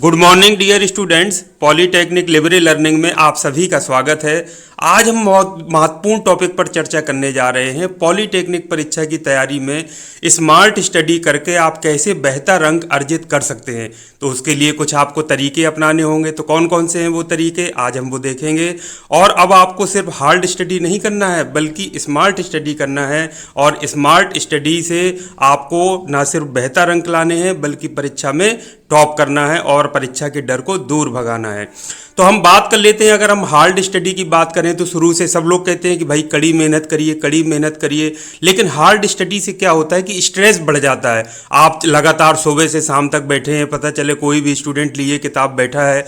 Good morning dear students. Polytechnic libre learning में आप सभी का स्वागत है। आज हम बहुत महत्वपूर्ण टॉपिक पर चर्चा करने जा रहे हैं। पॉलीटेक्निक परीक्षा की तैयारी में स्मार्ट स्टडी करके आप कैसे बेहतर अंक अर्जित कर सकते हैं। तो उसके लिए कुछ आपको तरीके अपनाने होंगे। तो कौन कौन से हैं वो तरीके, आज हम वो देखेंगे। और अब आपको सिर्फ हार्ड स्टडी नहीं करना है बल्कि स्मार्ट स्टडी करना है। और स्मार्ट स्टडी से आपको ना सिर्फ बेहतर अंक लाने हैं बल्कि परीक्षा में टॉप करना है और परीक्षा के डर को दूर भगाना है। तो हम बात कर लेते हैं। अगर हम हार्ड स्टडी की बात करें तो शुरू से सब लोग कहते हैं कि भाई कड़ी मेहनत करिए, कड़ी मेहनत करिए। लेकिन हार्ड स्टडी से क्या होता है कि स्ट्रेस बढ़ जाता है। आप लगातार सुबह से शाम तक बैठे हैं, पता चले कोई भी स्टूडेंट लिए किताब बैठा है,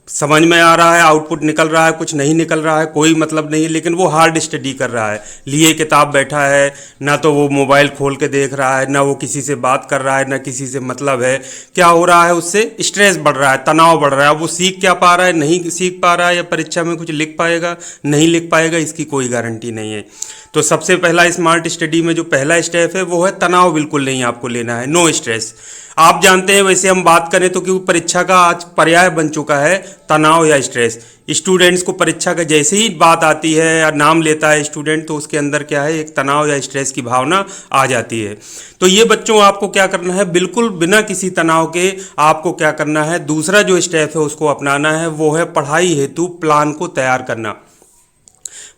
समझ में आ रहा है, आउटपुट निकल रहा है, कुछ नहीं निकल रहा है, कोई मतलब नहीं है, लेकिन वो हार्ड स्टडी कर रहा है, लिए किताब बैठा है, ना तो वो मोबाइल खोल के देख रहा है, ना वो किसी से बात कर रहा है, ना किसी से मतलब है। क्या हो रहा है, उससे स्ट्रेस बढ़ रहा है, तनाव बढ़ रहा है। वो सीख क्या पा रहा है, नहीं सीख पा रहा है, या परीक्षा में कुछ लिख पाएगा, नहीं लिख पाएगा, इसकी कोई गारंटी नहीं है। तो सबसे पहला स्मार्ट स्टडी में जो पहला स्टेप है वो है तनाव बिल्कुल नहीं आपको लेना है, नो स्ट्रेस। आप जानते हैं, वैसे हम बात करें तो क्योंकि परीक्षा का आज पर्याय बन चुका है तनाव या स्ट्रेस। स्टूडेंट्स को परीक्षा का जैसे ही बात आती है या नाम लेता है स्टूडेंट, तो उसके अंदर क्या है, एक तनाव या स्ट्रेस की भावना आ जाती है। तो ये बच्चों आपको क्या करना है, बिल्कुल बिना किसी तनाव के आपको क्या करना है, दूसरा जो स्टेप है उसको अपनाना है। वो है पढ़ाई हेतु प्लान को तैयार करना।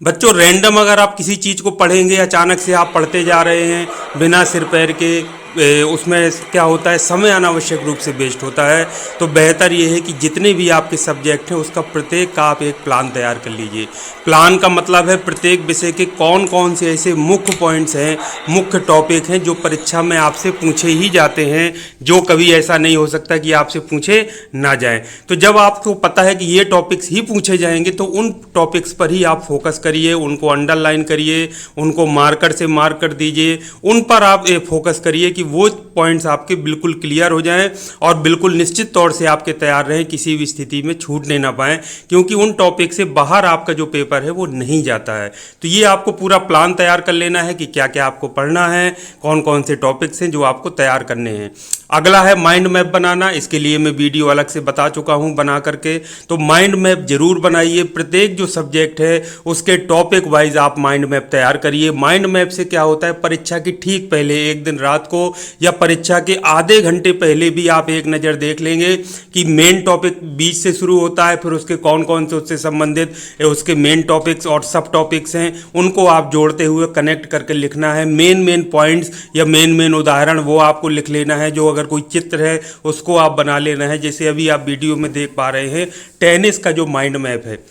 बच्चों रैंडम अगर आप किसी चीज़ को पढ़ेंगे, अचानक से आप पढ़ते जा रहे हैं बिना सिर पैर के, उसमें क्या होता है, समय अनावश्यक रूप से वेस्ट होता है। तो बेहतर ये है कि जितने भी आपके सब्जेक्ट हैं उसका प्रत्येक का आप एक प्लान तैयार कर लीजिए। प्लान का मतलब है प्रत्येक विषय के कौन कौन से ऐसे मुख्य पॉइंट्स हैं, मुख्य टॉपिक हैं जो परीक्षा में आपसे पूछे ही जाते हैं, जो कभी ऐसा नहीं हो सकता कि आपसे पूछे ना जाए। तो जब आपको पता है कि ये टॉपिक्स ही पूछे जाएंगे तो उन टॉपिक्स पर ही आप फोकस करिए, उनको अंडरलाइन करिए, उनको मार्कर से मार्क कर दीजिए, उन पर आप फोकस करिए कि वो पॉइंट्स आपके बिल्कुल क्लियर हो जाएं और बिल्कुल निश्चित तौर से आपके तैयार रहें, किसी भी स्थिति में छूटने ना पाएं, क्योंकि उन टॉपिक से बाहर आपका जो पेपर है वो नहीं जाता है। तो ये आपको पूरा प्लान तैयार कर लेना है कि क्या क्या आपको पढ़ना है, कौन कौन से टॉपिक्स हैं जो आपको तैयार करने हैं। अगला है माइंड मैप बनाना। इसके लिए मैं वीडियो अलग से बता चुका हूं बना करके। तो माइंड मैप जरूर बनाइए। प्रत्येक जो सब्जेक्ट है उसके टॉपिक वाइज आप माइंड मैप तैयार करिए। माइंड मैप से क्या होता है, परीक्षा की ठीक पहले एक दिन रात को या परीक्षा के आधे घंटे पहले भी आप एक नज़र देख लेंगे कि मेन टॉपिक बीच से शुरू होता है, फिर उसके कौन कौन से उससे संबंधित उसके मेन टॉपिक्स और सब टॉपिक्स हैं, उनको आप जोड़ते हुए कनेक्ट करके लिखना है। मेन पॉइंट्स या मेन उदाहरण वो आपको लिख लेना है। जो अगर कोई चित्र है उसको आप बना लेना है। जैसे अभी आप वीडियो में देख पा रहे हैं टेनिस का जो माइंड मैप है,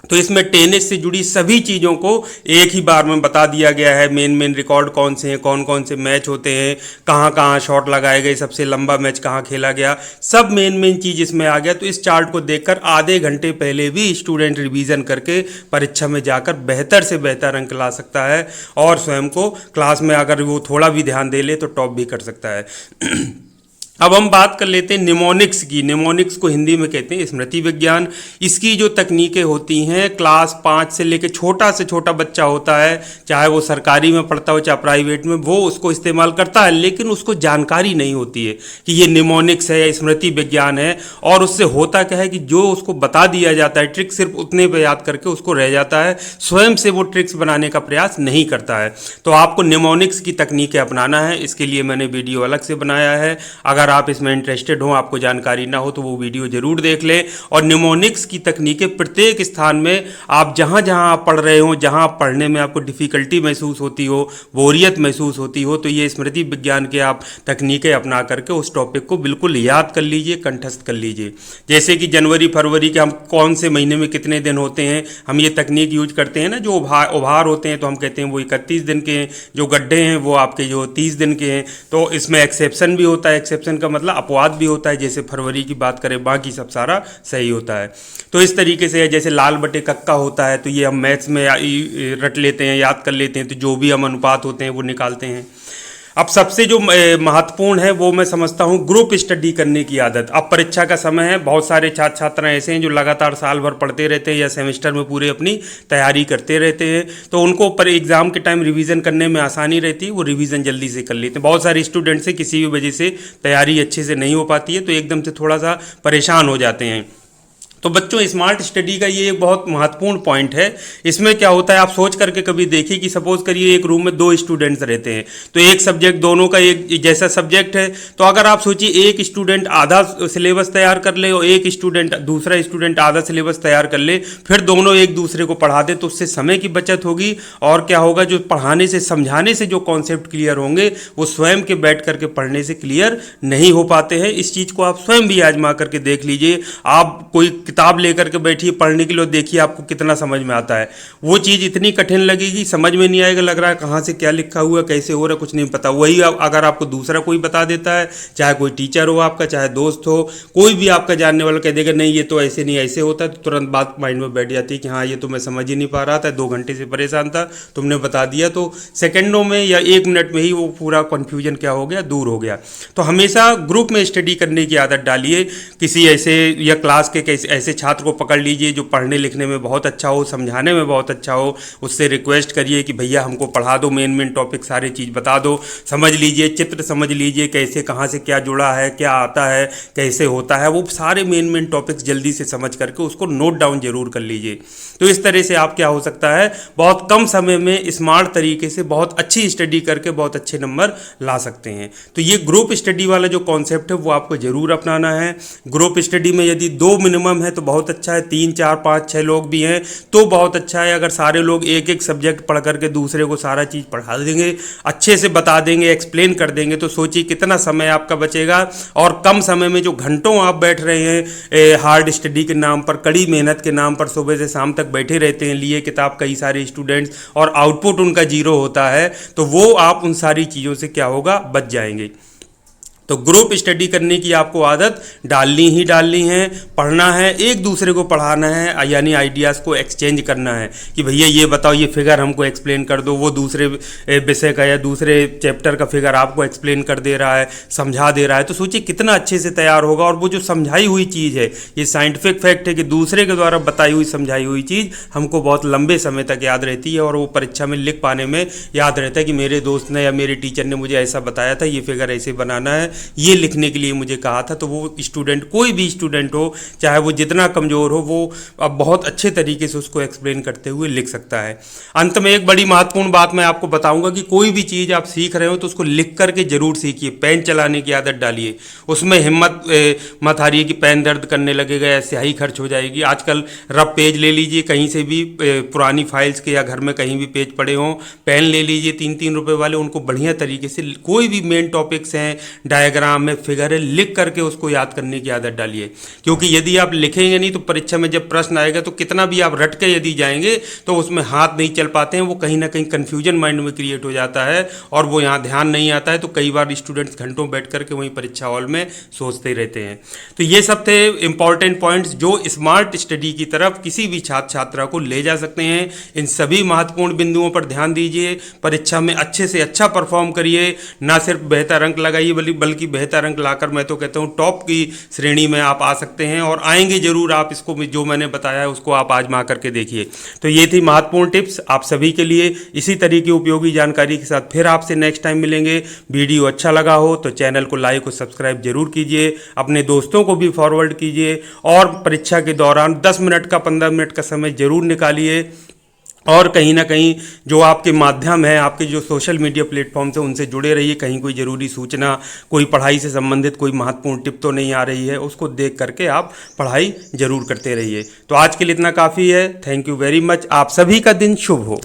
तो इसमें टेनिस से जुड़ी सभी चीज़ों को एक ही बार में बता दिया गया है। मेन रिकॉर्ड कौन से हैं, कौन कौन से मैच होते हैं, कहाँ कहाँ शॉट लगाए गए, सबसे लंबा मैच कहाँ खेला गया, सब मेन चीज़ इसमें आ गया। तो इस चार्ट को देखकर आधे घंटे पहले भी स्टूडेंट रिवीजन करके परीक्षा में जाकर बेहतर से बेहतर अंक ला सकता है और स्वयं को क्लास में अगर वो थोड़ा भी ध्यान दे ले तो टॉप भी कर सकता है। अब हम बात कर लेते हैं निमोनिक्स की। निमोनिक्स को हिंदी में कहते हैं स्मृति विज्ञान। इसकी जो तकनीकें होती हैं, क्लास 5 से लेकर छोटा से छोटा बच्चा होता है, चाहे वो सरकारी में पढ़ता हो चाहे प्राइवेट में, वो उसको इस्तेमाल करता है, लेकिन उसको जानकारी नहीं होती है कि ये निमोनिक्स है या स्मृति विज्ञान है। और उससे होता क्या है कि जो उसको बता दिया जाता है ट्रिक, सिर्फ उतने पे याद करके उसको रह जाता है, स्वयं से वो ट्रिक्स बनाने का प्रयास नहीं करता है। तो आपको निमोनिक्स की तकनीकें अपनाना है। इसके लिए मैंने वीडियो अलग से बनाया है। अगर आप इसमें इंटरेस्टेड हो, आपको जानकारी ना हो, तो वो वीडियो जरूर देख लें। और निमोनिक्स की तकनीकें प्रत्येक स्थान में आप जहां जहां आप पढ़ रहे हो, जहां आप पढ़ने में आपको डिफ़िकल्टी महसूस होती हो, बोरियत महसूस होती हो, तो ये स्मृति विज्ञान के आप तकनीकें अपना करके उस टॉपिक को बिल्कुल याद कर लीजिए, कंठस्थ कर लीजिए। जैसे कि जनवरी फरवरी के हम कौन से महीने में कितने दिन होते हैं, हम ये तकनीक यूज करते हैं ना। जो उभार होते हैं तो हम कहते हैं वो 31 दिन के हैं, जो गड्ढे हैं वो आपके जो 30 दिन के हैं। तो इसमें एक्सेप्शन भी होता है। एक्सेप्शन का मतलब अपवाद भी होता है। जैसे फरवरी की बात करें, बाकी सब सारा सही होता है। तो इस तरीके से जैसे लाल बटे कक्का होता है, तो ये हम मैथ्स में रट लेते हैं, याद कर लेते हैं, तो जो भी हम अनुपात होते हैं वो निकालते हैं। अब सबसे जो महत्वपूर्ण है वो मैं समझता हूँ ग्रुप स्टडी करने की आदत। अब परीक्षा का समय है, बहुत सारे छात्र छात्रा ऐसे हैं जो लगातार साल भर पढ़ते रहते हैं या सेमेस्टर में पूरे अपनी तैयारी करते रहते हैं, तो उनको पर एग्ज़ाम के टाइम रिवीजन करने में आसानी रहती है, वो रिवीजन जल्दी से कर लेते हैं। बहुत सारे स्टूडेंट्स से किसी भी वजह से तैयारी अच्छे से नहीं हो पाती है, तो एकदम से थोड़ा सा परेशान हो जाते हैं। तो बच्चों, स्मार्ट स्टडी का ये एक बहुत महत्वपूर्ण पॉइंट है। इसमें क्या होता है, आप सोच करके कभी देखिए कि सपोज करिए एक रूम में 2 स्टूडेंट्स रहते हैं, तो एक सब्जेक्ट दोनों का एक जैसा सब्जेक्ट है, तो अगर आप सोचिए एक स्टूडेंट आधा सिलेबस तैयार कर ले और एक स्टूडेंट दूसरा स्टूडेंट आधा सिलेबस तैयार कर ले, फिर दोनों एक दूसरे को पढ़ा दे, तो उससे समय की बचत होगी। और क्या होगा, जो पढ़ाने से समझाने से जो कॉन्सेप्ट क्लियर होंगे वो स्वयं के बैठ करके पढ़ने से क्लियर नहीं हो पाते हैं। इस चीज़ को आप स्वयं भी आजमा करके देख लीजिए। आप कोई किताब लेकर के बैठिए पढ़ने के लिए, देखिए आपको कितना समझ में आता है। वो चीज़ इतनी कठिन लगेगी, समझ में नहीं आएगा, लग रहा है कहाँ से क्या लिखा हुआ, कैसे हो रहा है, कुछ नहीं पता। वही अगर आपको दूसरा कोई बता देता है, चाहे कोई टीचर हो आपका, चाहे दोस्त हो, कोई भी आपका जानने वाला कह देगा नहीं ये तो ऐसे नहीं ऐसे होता है, तो तुरंत बात माइंड में बैठ जाती है कि हाँ ये तो मैं समझ ही नहीं पा रहा था, 2 घंटे से परेशान था, तुमने बता दिया, तो सेकेंडों में या 1 मिनट में ही वो पूरा कन्फ्यूजन क्या हो गया, दूर हो गया। तो हमेशा ग्रुप में स्टडी करने की आदत डालिए। किसी ऐसे या क्लास के ऐसे छात्र को पकड़ लीजिए जो पढ़ने लिखने में बहुत अच्छा हो, समझाने में बहुत अच्छा हो, उससे रिक्वेस्ट करिए कि भैया हमको पढ़ा दो, मेन टॉपिक सारी चीज़ बता दो, समझ लीजिए, चित्र समझ लीजिए, कैसे कहाँ से क्या जुड़ा है, क्या आता है, कैसे होता है, वो सारे मेन टॉपिक्स जल्दी से समझ करके उसको नोट डाउन जरूर कर लीजिए। तो इस तरह से आप क्या हो सकता है, बहुत कम समय में स्मार्ट तरीके से बहुत अच्छी स्टडी करके बहुत अच्छे नंबर ला सकते हैं। तो ये ग्रुप स्टडी वाला जो कॉन्सेप्ट है वो आपको जरूर अपनाना है। ग्रुप स्टडी में यदि 2 मिनिमम है तो बहुत अच्छा है, 3, 4, 5, 6 लोग भी हैं तो बहुत अच्छा है। अगर सारे लोग एक एक सब्जेक्ट पढ़ करके दूसरे को सारा चीज़ पढ़ा देंगे, अच्छे से बता देंगे, एक्सप्लेन कर देंगे, तो सोचिए कितना समय आपका बचेगा। और कम समय में जो घंटों आप बैठ रहे हैं हार्ड स्टडी के नाम पर, कड़ी मेहनत के नाम पर सुबह से शाम तक बैठे रहते हैं लिए किताब कई सारे स्टूडेंट्स, और आउटपुट उनका 0 होता है, तो वो आप उन सारी चीज़ों से क्या होगा, बच जाएंगे। तो ग्रुप स्टडी करने की आपको आदत डालनी ही डालनी है। पढ़ना है, एक दूसरे को पढ़ाना है, यानी आइडियाज़ को एक्सचेंज करना है कि भैया ये बताओ, ये फिगर हमको एक्सप्लेन कर दो, वो दूसरे विषय का या दूसरे चैप्टर का फिगर आपको एक्सप्लेन कर दे रहा है, समझा दे रहा है, तो सोचिए कितना अच्छे से तैयार होगा। और वो जो समझाई हुई चीज़ है, ये साइंटिफिक फैक्ट है कि दूसरे के द्वारा बताई हुई समझाई हुई चीज़ हमको बहुत लंबे समय तक याद रहती है, और वो परीक्षा में लिख पाने में याद रहता है कि मेरे दोस्त ने या मेरे टीचर ने मुझे ऐसा बताया था, ये फिगर ऐसे बनाना है, ये लिखने के लिए मुझे कहा था। तो वो स्टूडेंट, कोई भी स्टूडेंट हो, चाहे वो जितना कमज़ोर हो, वो अब बहुत अच्छे तरीके से उसको एक्सप्लेन करते हुए लिख सकता है। अंत में एक बड़ी महत्वपूर्ण बात मैं आपको बताऊंगा कि कोई भी चीज़ आप सीख रहे हो तो उसको लिख करके जरूर सीखिए। पेन चलाने की आदत डालिए, उसमें हिम्मत मत हारिए कि पेन दर्द करने लगेगा या स्याही खर्च हो जाएगी। आजकल रफ पेज ले लीजिए, कहीं से भी पुरानी फाइल्स के या घर में कहीं भी पेज पड़े हों, पेन ले लीजिए 3-3 रुपए वाले, उनको बढ़िया तरीके से कोई भी मेन टॉपिक्स हैं, डायग्राम में फिगर है, लिख करके उसको याद करने की आदत डालिए। क्योंकि यदि आप लिखेंगे नहीं तो परीक्षा में जब प्रश्न आएगा तो कितना भी आप रट के यदि जाएंगे तो उसमें हाथ नहीं चल पाते हैं, वो कहीं ना कहीं कन्फ्यूजन माइंड में क्रिएट हो जाता है और वो यहाँ ध्यान नहीं आता है। तो कई बार स्टूडेंट्स घंटों बैठ करके वहीं परीक्षा हॉल में सोचते रहते हैं। तो ये सब थे इंपॉर्टेंट पॉइंट्स जो स्मार्ट स्टडी की तरफ किसी भी छात्र छात्रा को ले जा सकते हैं। इन सभी महत्वपूर्ण बिंदुओं पर ध्यान दीजिए, परीक्षा में अच्छे से अच्छा परफॉर्म करिए, ना सिर्फ बेहतर अंक लगाइए बल्कि बेहतर अंक लाकर मैं तो कहता हूँ टॉप की श्रेणी में आप आ सकते हैं, और आएंगे जरूर आप। इसको जो मैंने बताया है उसको आप आजमा करके देखिए। तो ये थी महत्वपूर्ण टिप्स आप सभी के लिए। इसी तरह की उपयोगी जानकारी के साथ फिर आपसे नेक्स्ट टाइम मिलेंगे। वीडियो अच्छा लगा हो तो चैनल को लाइक और सब्सक्राइब जरूर कीजिए, अपने दोस्तों को भी फॉरवर्ड कीजिए, और परीक्षा के दौरान 10 मिनट का 15 मिनट का समय जरूर निकालिए। और कहीं ना कहीं जो आपके माध्यम है, आपके जो सोशल मीडिया प्लेटफॉर्म्स हैं, उनसे जुड़े रहिए। कहीं कोई ज़रूरी सूचना, कोई पढ़ाई से संबंधित कोई महत्वपूर्ण टिप तो नहीं आ रही है, उसको देख करके आप पढ़ाई जरूर करते रहिए। तो आज के लिए इतना काफ़ी है। Thank you very much. आप सभी का दिन शुभ हो।